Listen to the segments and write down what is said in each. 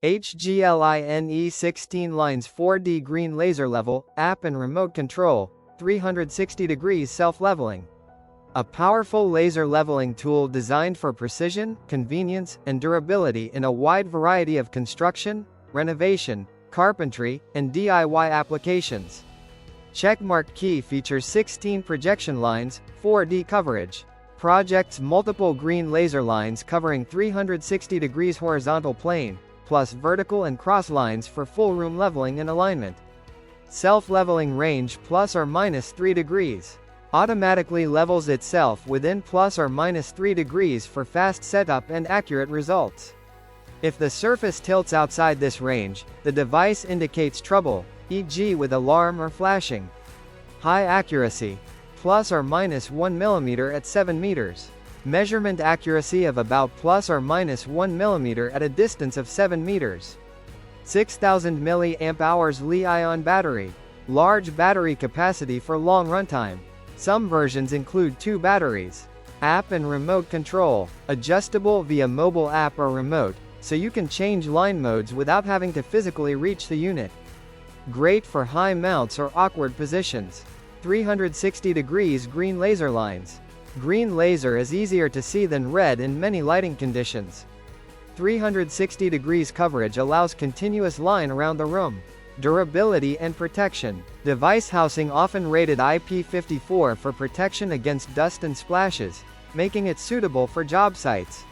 HGLINE 16 lines 4D green laser level, app and remote control, 360 degrees self-leveling. A powerful laser leveling tool designed for precision, convenience, and durability in a wide variety of construction, renovation, carpentry, and DIY applications. Checkmark key features 16 projection lines, 4D coverage. Projects multiple green laser lines covering 360 degrees horizontal plane, plus vertical and cross lines for full room leveling and alignment. Self-leveling range plus or minus 3 degrees. Automatically levels itself within plus or minus 3 degrees for fast setup and accurate results. If the surface tilts outside this range, the device indicates trouble, e.g. with alarm or flashing. High accuracy. Plus or minus 1 mm at 7 meters. Measurement accuracy of about plus or minus 1 mm at a distance of 7 meters. 6000 mAh Li-ion battery. Large battery capacity for long runtime. Some versions include 2 batteries. App and remote control. Adjustable via mobile app or remote, so you can change line modes without having to physically reach the unit. Great for high mounts or awkward positions. 360 degrees green laser lines. Green laser is easier to see than red in many lighting conditions. 360 degrees coverage allows continuous line around the room. Durability and protection. Device housing often rated IP54 for protection against dust and splashes, making it suitable for job sites.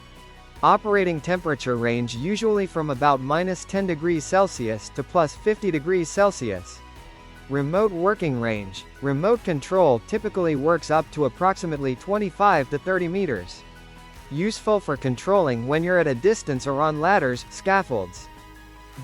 Operating temperature range usually from about -10 degrees Celsius to +50 degrees Celsius. Remote working range. Remote control typically works up to approximately 25 to 30 meters. Useful for controlling when you're at a distance or on ladders, scaffolds.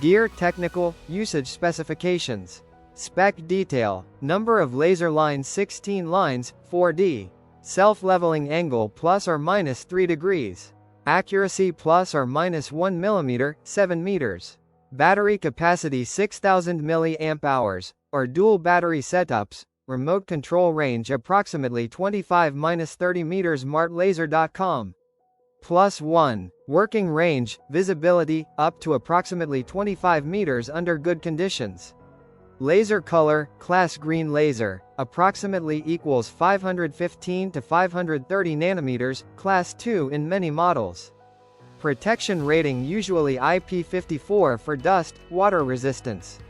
Gear technical, usage specifications. Spec detail. Number of laser lines 16 lines, 4D. Self-leveling angle plus or minus 3 degrees. Accuracy plus or minus 1 mm, 7 meters. Battery capacity 6000 mAh, or dual battery setups. Remote control range approximately 25-30 meters. martlaser.com. +1. Working range, visibility, up to approximately 25 meters under good conditions. Laser color, class green laser, approximately equals 515 to 530 nanometers, class 2 in many models. Protection rating usually IP54 for dust, water resistance.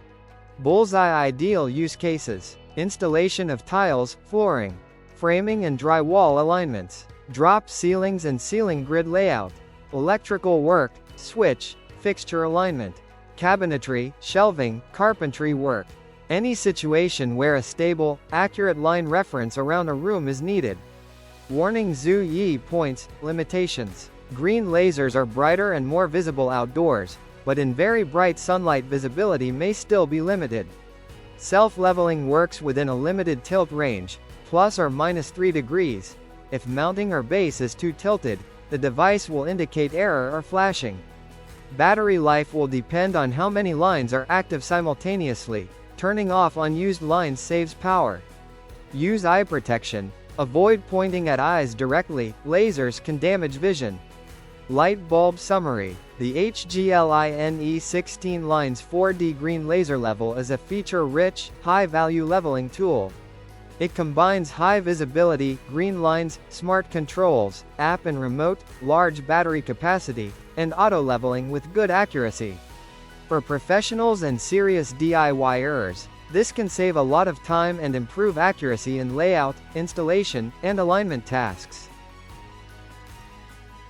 Bullseye ideal use cases. Installation of tiles, flooring, framing and drywall alignments. Drop ceilings and ceiling grid layout. Electrical work, switch, fixture alignment. Cabinetry, shelving, carpentry work. Any situation where a stable, accurate line reference around a room is needed. Warning Zhu-Yi points, limitations. Green lasers are brighter and more visible outdoors, but in very bright sunlight visibility may still be limited. Self-leveling works within a limited tilt range, plus or minus 3 degrees. If mounting or base is too tilted, the device will indicate error or flashing. Battery life will depend on how many lines are active simultaneously. Turning off unused lines saves power. Use eye protection. Avoid pointing at eyes directly, lasers can damage vision. Light bulb summary. The HGLINE 16 lines 4D green laser level is a feature-rich, high-value leveling tool. It combines high visibility, green lines, smart controls, app and remote, large battery capacity, and auto-leveling with good accuracy. For professionals and serious DIYers, this can save a lot of time and improve accuracy in layout, installation, and alignment tasks.